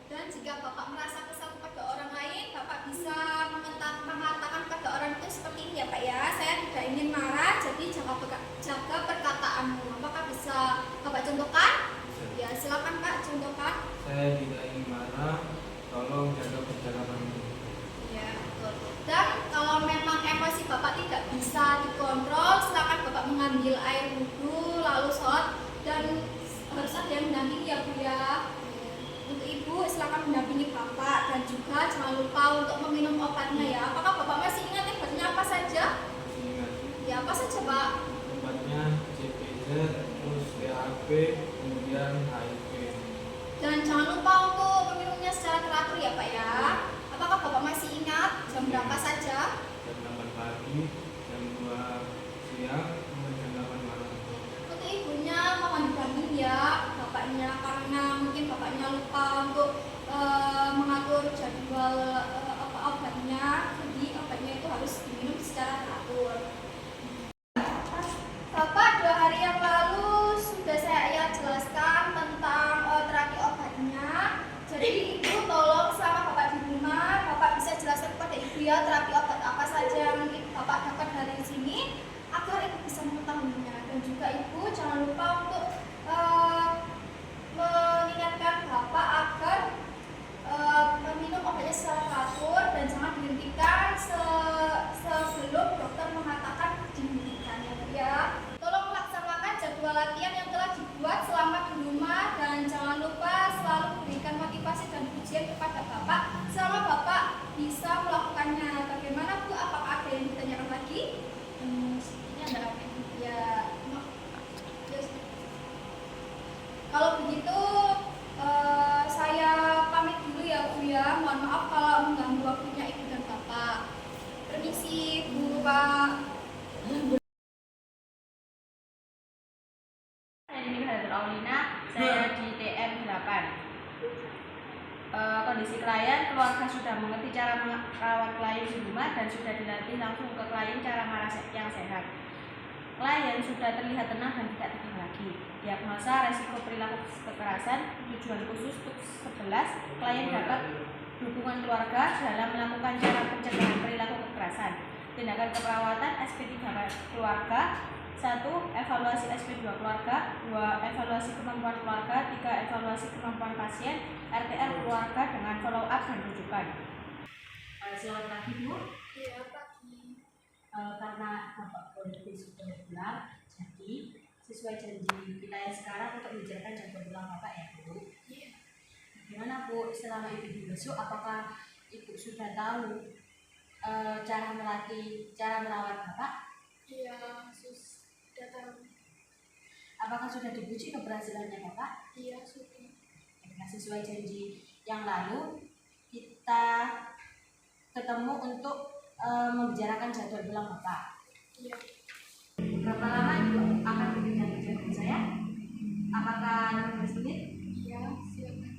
Dan jika Bapak merasa kesal kepada orang lain, Bapak bisa mengatakan kepada orang itu seperti ini ya Pak ya. Saya tidak ingin marah, jadi jaga perkataanmu. Apakah bisa Bapak contohkan? Bisa. Ya, silakan Pak contohkan. Saya tidak ingin marah, tolong jaga percakapanmu. Ya, betul. Dan kalau memang emosi Bapak tidak bisa dikontrol, silakan Bapak mengambil air wudhu, lalu sholat, dan harus ada yang mendampingi ya Bu ya. Untuk Ibu, silakan mendampingi Bapak dan juga jangan lupa untuk meminum obatnya ya. Apakah Bapak masih ingat obatnya apa saja? Masih ingat. Ya, apa saja Pak? Obatnya CPZ, terus DHP, kemudian HIV. Dan jangan lupa untuk meminumnya secara teratur ya Pak ya. Apakah Bapak masih ingat jam berapa saja? Jam 8 pagi, jam 2 siang, kemudian jam 8 malam. Untuk ibunya mohon dibantu ya bapaknya, karena mungkin bapaknya lupa untuk mengatur jadwal obatnya, jadi obatnya itu harus diminum secara teratur. Bapak 2 hari yang lalu sudah saya jelaskan tentang jangan lupa untuk mengingatkan Bapak agar meminum obatnya secara teratur dan jangan dihentikan sebelum dokter mengatakan dihentikannya ya. Tolong laksanakan jadwal latihan yang telah dibuat selama di rumah dan jangan lupa selalu berikan motivasi dan pujian kepada Bapak selama Bapak bisa melakukannya. Bagaimana Bu? Apakah ada yang ditanyakan lagi? Sepertinya ada apa? Ya, kalau begitu saya pamit dulu ya Bu ya. Mohon maaf kalau mengganggu waktunya Ibu dan Bapak. Permisi Bu, Pak. Saya Dini Hadatul Aulina, saya di TM 8. Kondisi klien, keluarga sudah mengerti cara merawat klien di rumah dan sudah dilatih langsung ke klien cara marah yang sehat. Klien sudah terlihat tenang dan tidak tegang lagi. Diagnosa resiko perilaku kekerasan, tujuan khusus untuk 11, klien dapat dukungan keluarga dalam melakukan cara pencegahan perilaku kekerasan. Tindakan keperawatan SP3 keluarga, 1. Evaluasi SP2 keluarga, 2. Evaluasi kemampuan keluarga, 3. Evaluasi kemampuan pasien, RTR keluarga dengan follow up dan rujukan. Selamat pagi Bu. Iya, pagi. Karena Bapak Polisi sudah pulang, jadi sesuai janji kita yang sekarang untuk menjalankan jadwal pulang Bapak ya Bu. Iya. Bagaimana Bu selama Ibu besok, apakah Ibu sudah tahu cara merawat Bapak? Iya, sudah tahu. Apakah sudah dipuji keberhasilannya Bapak? Iya, sudah. Nah, sesuai janji yang lalu kita ketemu untuk membicarakan jadwal pulang Bapak. Iya. Berapa lama Ibu akan berbincang dengan saya? Apakah 15 menit? Iya, silakan.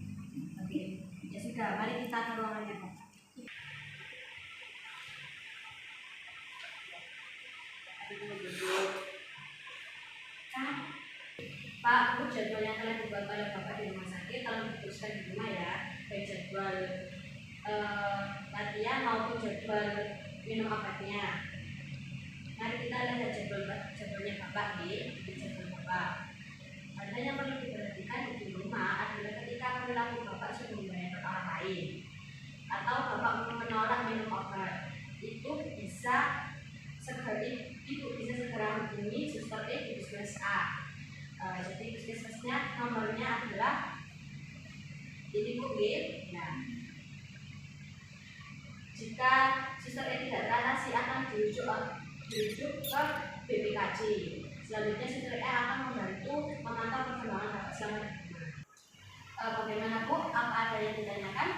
Oke, ya sudah, mari kita ke ruangannya Bapak. Pak, untuk jadwal yang telah dibuat oleh Bapak di rumah sakit, kalau diteruskan di rumah ya, baik jadwal latihan maupun jadwal minum obatnya. Mari kita lihat jadwalnya Bapak nih, jadwal Bapak. Hal yang perlu diperhatikan di rumah adalah ketika perilaku Bapak sudah membahayakan orang lain atau Bapak menolak minum obat, itu bisa Ibu bisa segera hubungi suster E di puskesmas A. Jadi puskesmasnya nomornya adalah ini Bu B. Nah, jika suster E tidak teratasi akan dirujuk ke BPKJ. Selanjutnya suster E akan membantu memantau perkembangan Bapak selama di rumah. Bagaimana Bu? Apa ada yang ditanyakan?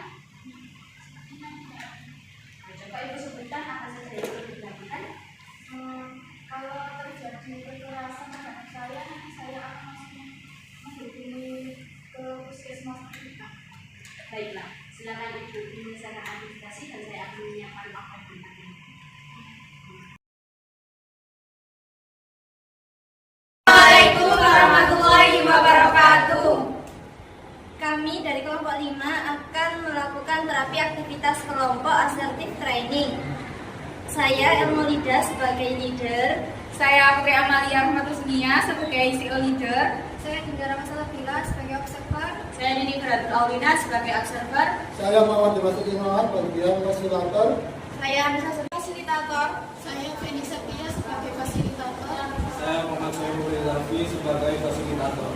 Nah, coba Ibu sebutkan apa saja yang perlu dilakukan. Kalau terjadi kekerasan terhadap saya, nanti saya akan langsung menghubungi ke puskesmas kita. Baiklah, silakan Ibu menyelesaikan administrasi dan saya akan menyiapkan obat pendamping. Assalamualaikum warahmatullahi wabarakatuh. Kami dari kelompok 5 akan melakukan terapi aktivitas kelompok asertif training. Saya Elmolida sebagai leader. Saya Putri Amalia Rahmatusnia sebagai CEO leader. Saya Dinda Ramasabila sebagai observer. Saya Dini Hadatul Aulina sebagai observer. Saya Muhammad Dimasuki Muhammad bagian fasilitator. Saya Anissa sebagai fasilitator. Saya Feni Sepia sebagai fasilitator. Saya Muhammad Soehul Ilafi sebagai fasilitator.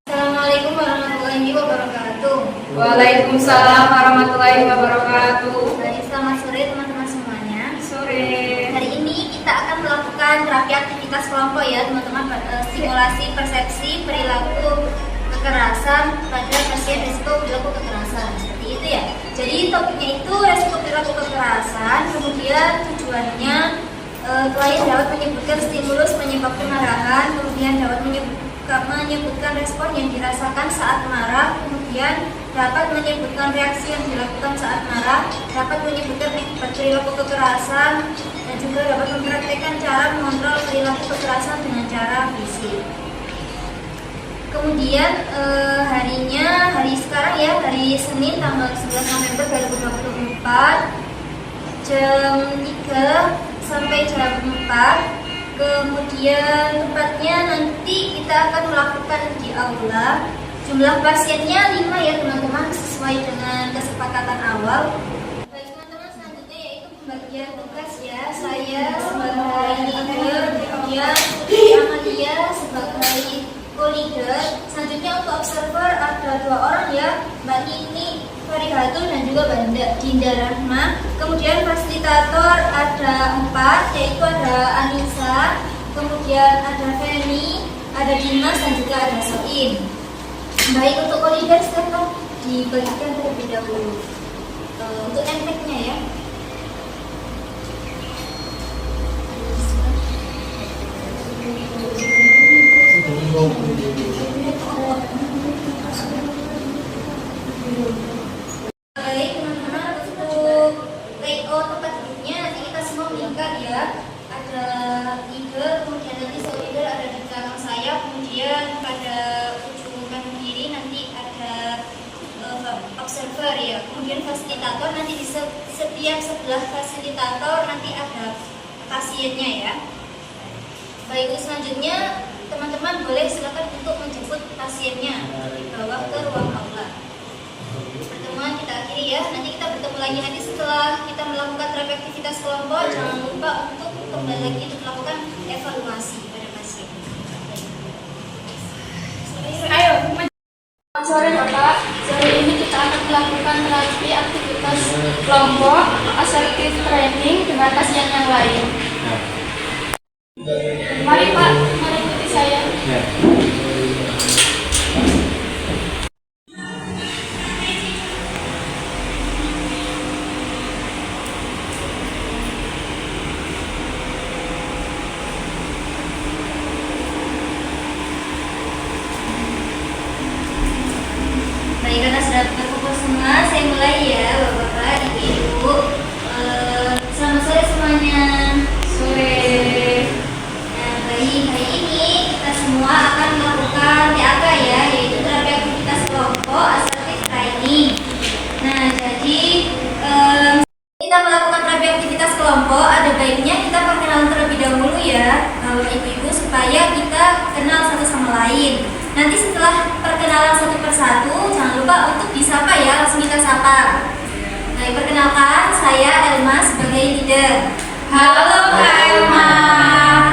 Assalamualaikum warahmatullahi wabarakatuh. Waalaikumsalam warahmatullahi wabarakatuh. Baik, selamat sore teman-teman semuanya. Sore. Hari ini kita akan melakukan terapi aktivitas kelompok ya teman-teman, stimulasi persepsi perilaku kekerasan pada pasien risiko perilaku kekerasan, seperti itu ya. Jadi topiknya itu risiko perilaku kekerasan, kemudian tujuannya klien dapat menyebutkan stimulus penyebab kemarahan, kemudian dapat menyebutkan respon yang dirasakan saat marah, kemudian dapat menyebutkan reaksi yang dilakukan saat marah, dapat menyebutkan akibat perilaku kekerasan, dan juga dapat mempraktekkan cara mengontrol perilaku kekerasan dengan cara fisik. Kemudian hari sekarang ya, hari Senin tanggal 11 November 2024 jam 3 sampai jam 4 Kemudian tempatnya nanti kita akan melakukan di aula. Jumlah pasiennya 5 ya teman-teman, sesuai dengan kesepakatan awal. Baik teman-teman, selanjutnya yaitu pembagian tugas ya. Saya sebagai leader, kemudian Putri Amalia sebagai co-leader. Selanjutnya untuk observer ada 2 orang ya, Mbak Nini Farihatul dan juga Mbak Dinda Rahma. Kemudian fasilitator ada 4, yaitu ada Anissa, kemudian ada Feni, ada Dimas dan juga ada Soin. Baik, untuk co-leader silakan dibagikan terlebih dahulu. Untuk NPEC-nya ya. Baik teman-teman, untuk layout tempat duduknya nanti kita semua meningkat ya. Ada leader, kemudian nanti leader ada di belakang saya, kemudian pada ujung kanan kiri nanti ada observer ya. Kemudian fasilitator, nanti di setiap sebelah fasilitator nanti ada pasiennya ya. Baik, selanjutnya teman-teman boleh silakan untuk menjemput pasiennya dibawa ke ruang aula. Pertemuan kita akhiri ya. Nanti kita bertemu lagi nanti setelah kita melakukan terapi aktivitas kelompok. Jangan lupa untuk kembali lagi untuk melakukan evaluasi pada pasien. Ayo. Selamat sore Bapak, sore ini kita akan melakukan terapi aktivitas kelompok assertive training dengan pasien yang lain. Mari Pak, mari ikuti saya. Baik, karena sudah terkumpul semua, saya mulai ya Bapak-Bapak, Ibu-Ibu. Selamat sore semuanya. Sore. Nah, baik, hari ini kita semua akan melakukan TAK ya, yaitu terapi aktivitas kelompok assertive training. Nah, jadi kita melakukan terapi aktivitas kelompok, ada baiknya kita perkenalan terlebih dahulu ya, Ibu-Ibu, supaya kita kenal satu sama lain. Nanti setelah perkenalan satu persatu, jangan lupa untuk disapa ya, langsung kita sapa. Nah, perkenalkan, saya Elma sebagai leader. Halo Kak Elma.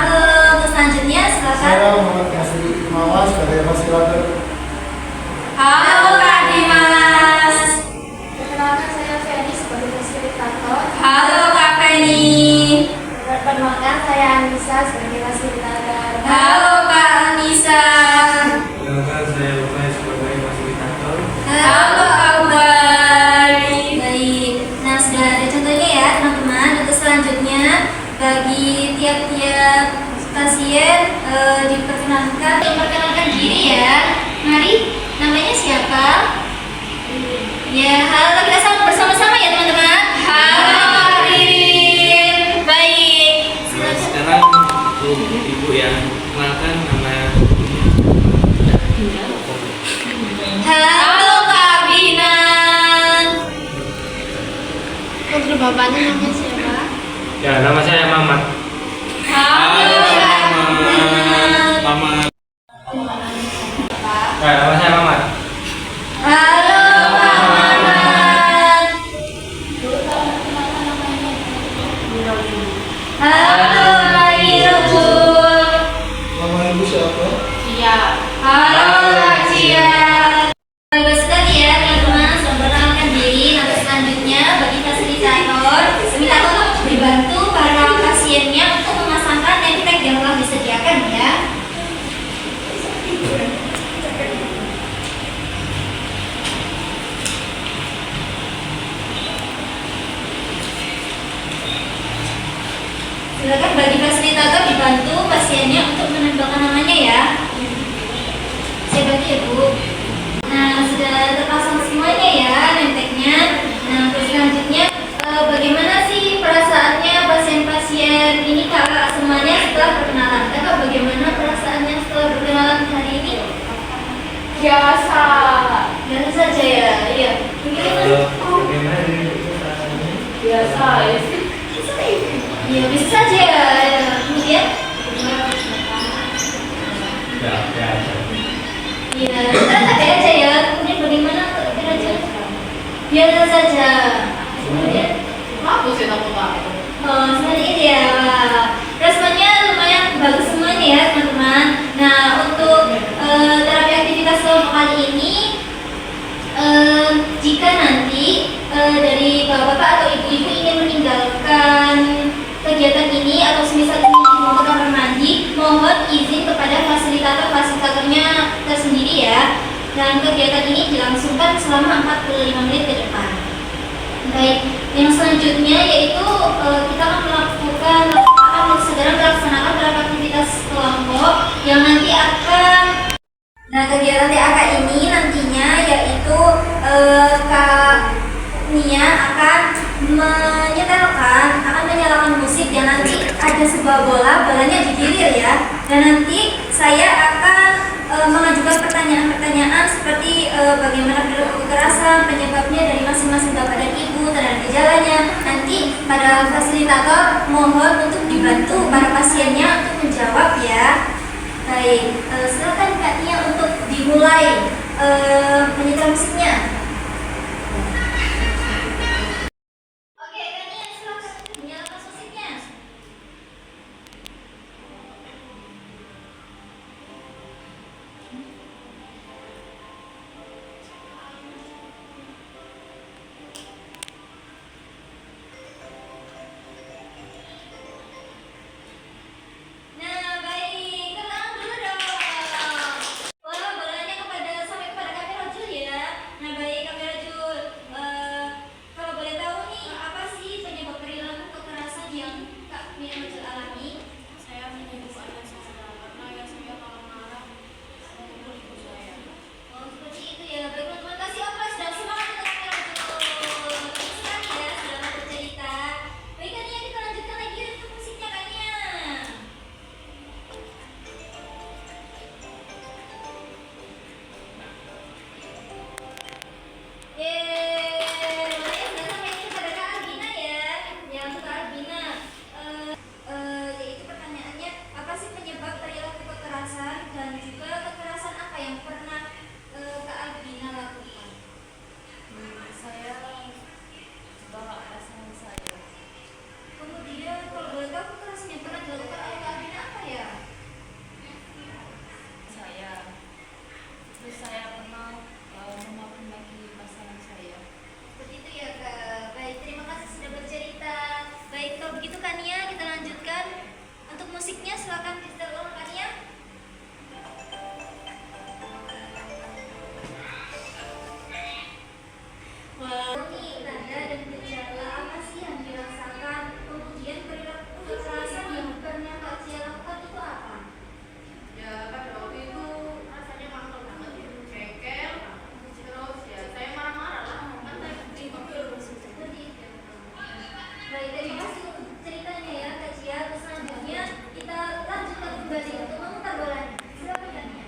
Halo, untuk selanjutnya silakan. Saya Muhammad Kasih Mawas sebagai fasilitator. Halo Kak Dimas. Perkenalkan saya Feni sebagai fasilitator. Halo Kak Feni. Perkenalkan saya Anissa sebagai fasilitator. Halo Kak Anissa. Perkenalkan saya Lukai sebagai fasilitator. Halo Aubari. Baik, nah sudah ada contohnya ya teman-teman. Untuk selanjutnya bagi tiap-tiap pasien diperkenalkan, memperkenalkan diri ya. Mari, namanya siapa? Ya, halo, kita sama bersama-sama ya teman-teman. Halo Ririn. Baik. Sekarang Ibu ya, kenalkan nama. Halo Kak Binan. Untuk bapaknya namanya siapa? Ya, nama saya Mamat. Halo Kak Binan. Mamat. Ya, nama saya Mamat. Halo Kak Mamat. Halo Mairul. Nama ibu siapa? Iya. Halo Kak Cia. Bagus sekali ya teman-teman, sudah memperkenalkan diri. Nanti selanjutnya bagi fasilitator, minta tolong dibantu para pasiennya untuk memasangkan name tag yang telah disediakan ya. Silakan bagi fasilitator dibantu pasiennya untuk menempelkan namanya ya. Saya bantu ya Bu. Nah, sudah terpasang semuanya ya name tag-nya. Nah, terus selanjutnya bagaimana sih perasaannya pasien-pasien ini Kakak semuanya setelah perkenalan? Kakak bagaimana perasaannya setelah perkenalan hari ini? Biasa. Biasa saja ya. Iya. Bagaimana Biasa ya. Iya, bisa saja ya. Kemudian Iya, kita capek aja ya. Kemudian bagaimana untuk Rajul? Biasa saja. Kemudian oh, seperti itu ya. Responnya lumayan bagus semuanya ya teman-teman. Nah, untuk terapi aktivitas kelompok kali ini, jika nanti dari bapak-bapak atau ibu-ibu ingin meninggalkan kegiatan ini atau semisal ingin mau ke kamar mandi, mohon izin kepada fasilitatornya tersendiri ya. Dan kegiatan ini dilangsungkan selama 45 menit ke depan. Baik, yang selanjutnya yaitu kita akan segera melaksanakan beberapa aktivitas kelompok yang nanti akan. Nah, kegiatan TAK ini nantinya yaitu Kak Nia akan menyalakan musik dan nanti ada sebuah bolanya digilir ya. Dan nanti saya akan mengajukan pertanyaan-pertanyaan seperti bagaimana perilaku kekerasan, penyebabnya dari masing-masing bapak dan ibu, dan gejalanya. Nanti para fasilitator mohon untuk dibantu para pasiennya untuk menjawab ya. Baik, silakan Kak Nia untuk dimulai penyetel musiknya. Oke, Kak Nia silakan menyalakan musiknya. Nah, baik, tenang dulu dong. Bolanya sampai kepada Kak Rajul ya. Nah, baik Kak Rajul, kalau boleh tahu nih, apa sih penyebab perilaku kekerasan yang Kak Rajul alami? Saya menyebut ayah saya karena ayah saya kalau marah memukul ibu saya. Oh, seperti itu ya. Baik, teman-teman, kasih aplaus dan semangat untuk Kak Rajul. Bagus sekali ya, sudah mau bercerita. Baik, Kak Nia, kita lanjutkan lagi untuk musiknya, Kak Nia. Boleh sudah sampai kepada Kak Albina ya. Yang untuk Kak Albina, yaitu pertanyaannya, apa sih penyebab perilaku kekerasan dan juga kekerasan apa yang pernah Kak Albina lakukan? Saya bawa pasangan saya. Kemudian kalau boleh tahu kekerasan yang pernah dilakukan oleh Kak Albina apa ya? Terus saya pernah memaki pasangan saya. Seperti itu ya Kak. Baik, terima kasih sudah bercerita. Baik, kalau begitu Kak Nia, kita lanjutkan untuk musiknya. Silakan disetel ulang Kak Nia. Ini tanda dan gejala apa sih yang dirasakan? Kemudian perilaku kekerasan yang pernah Kak Cia lakukan itu apa? Ya pada waktu itu rasanya mangkal banget, cekel, terus ya saya marah-marah lah, kan saya pukul. Seperti itu. Baik, terima kasih untuk ceritanya ya Kak Cia. Selanjutnya kita lanjutkan kembali untuk memutar bolanya. Silakan Kak Nia.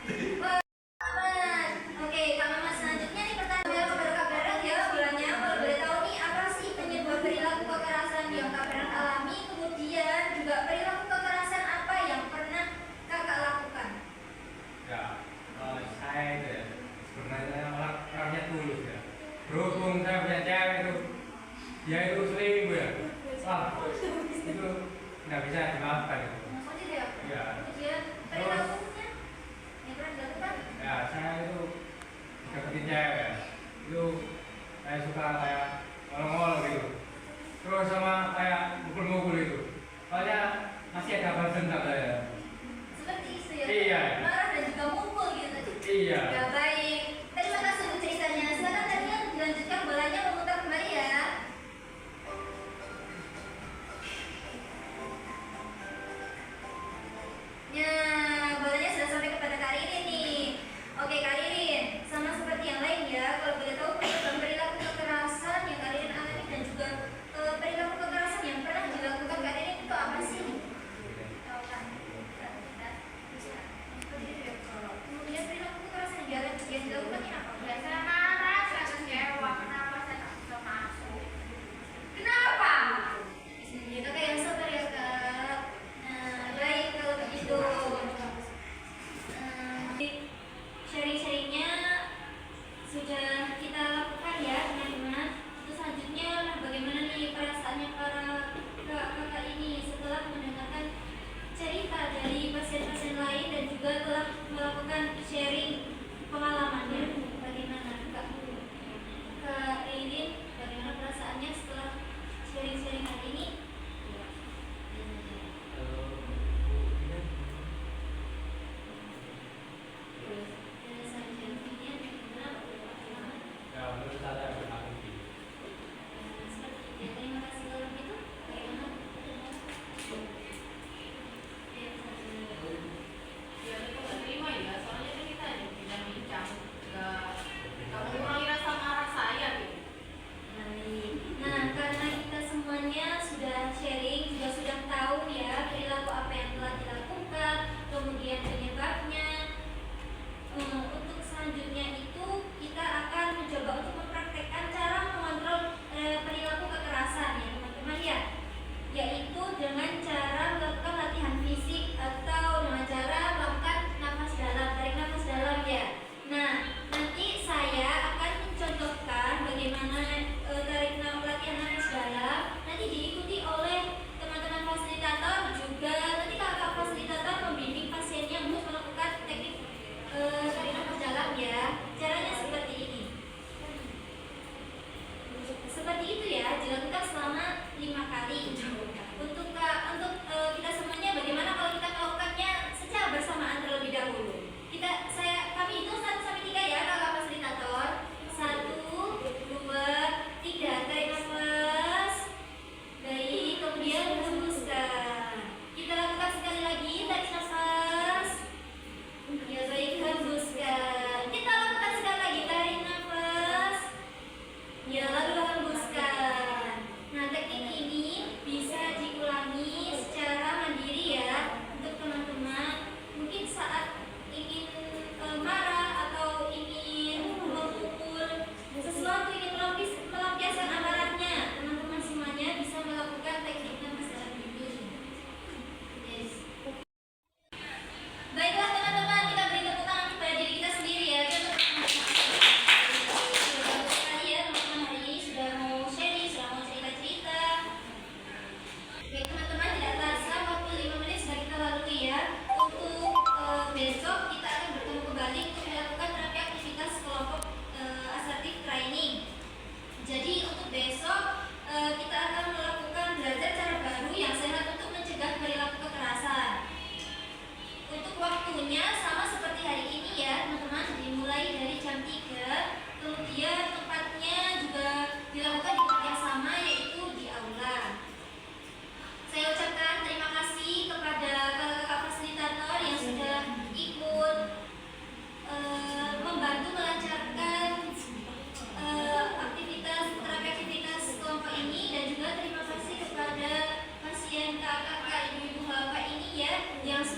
Mamat. Oke, Kak Mamat, selanjutnya nih pertanyaan kepada Kak Berat ya. Bolanya, kalau boleh tahu nih, apa sih penyebab perilaku kekerasan yang Kak Berat alami? Kemudian juga perilaku kekerasan apa yang pernah Kakak lakukan? Ya, saya itu ya, sebenarnya orangnya tulus ya. Berhubung saya punya cewek itu, dia itu selingkuh ya. Wah, itu nggak bisa dimaafkan itu. Maksudnya ya? Ya. Kemudian perilakunya yang pernah dilakukan? Ya, saya itu deketin cewek ya. Itu saya suka kayak ngolong-ngolong gitu. Terus sama kayak mukul-mukul itu. Soalnya masih ada balas dendam saya. Seperti itu ya? Iya. Marah dan juga mukul gitu. Iya. Ya baik. Terima kasih untuk ceritanya. Silakan Kak Nia dilanjutkan bolanya, memutar kembali ya. Ya, bolanya sudah sampai kepada Kak Ririn nih. Oke Kak Ririn, sama seperti yang lain ya. Kalau boleh tahu perilaku kekerasan yang Kak Ririn alami dan juga perilaku kekerasan yang pernah dilakukan Kak Ririn itu apa sih? Kemudian perilaku kekerasan yang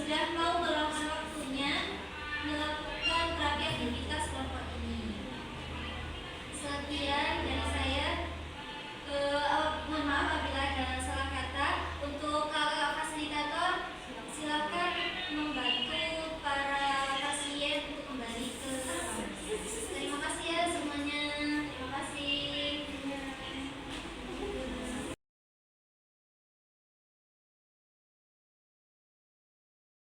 sudah mau meluangkan waktunya melakukan terapi aktivitas kelompok ini. Sekian dari saya. Mohon maaf apabila ada salah kata. Untuk fasilitator, silakan membantu para pasien untuk kembali ke kelas. Terima kasih ya semuanya. Terima kasih.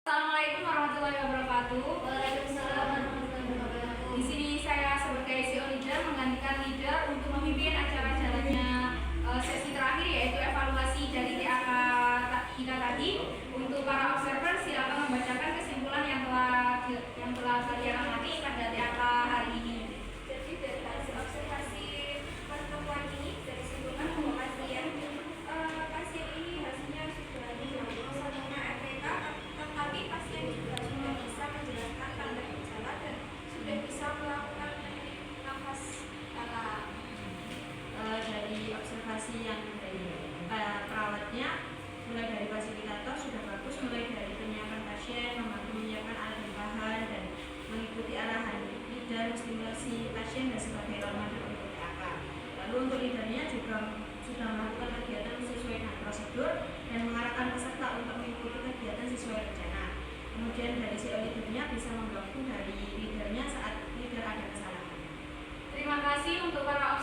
Assalamualaikum warahmatullahi wabarakatuh. Waalaikumsalam warahmatullahi wabarakatuh. Di sini saya sebagai CEO leader menggantikan leader untuk memimpin acara jalannya sesi terakhir, yaitu evaluasi dari TAK kita tadi. Untuk para observer, silakan membacakan kesimpulan yang telah kalian amati pada TAK hari ini. Jadi dari hasil observasi pertemuan ini, dari simpulkan bahwa pasien ini hasilnya sudah diagnosa dengan RPK, tetapi pasien juga sudah bisa menjelaskan tanda gejala dan sudah bisa melakukan nafas dalam. Dari observasi yang dari perawatnya, mulai dari fasilitator sudah bagus, mulai dari penyiapan pasien, membantu menyiapkan alat dan bahan, dan mengikuti arahan leader, stimulasi pasien dan sebagai role model untuk TAK. Lalu untuk leadernya juga sudah melakukan kegiatan sesuai dengan prosedur dan mengarahkan peserta untuk mengikuti kegiatan sesuai rencana. Kemudian dari CEO leadernya bisa memblokir dari leadernya saat leader ada kesalahan. Terima kasih untuk para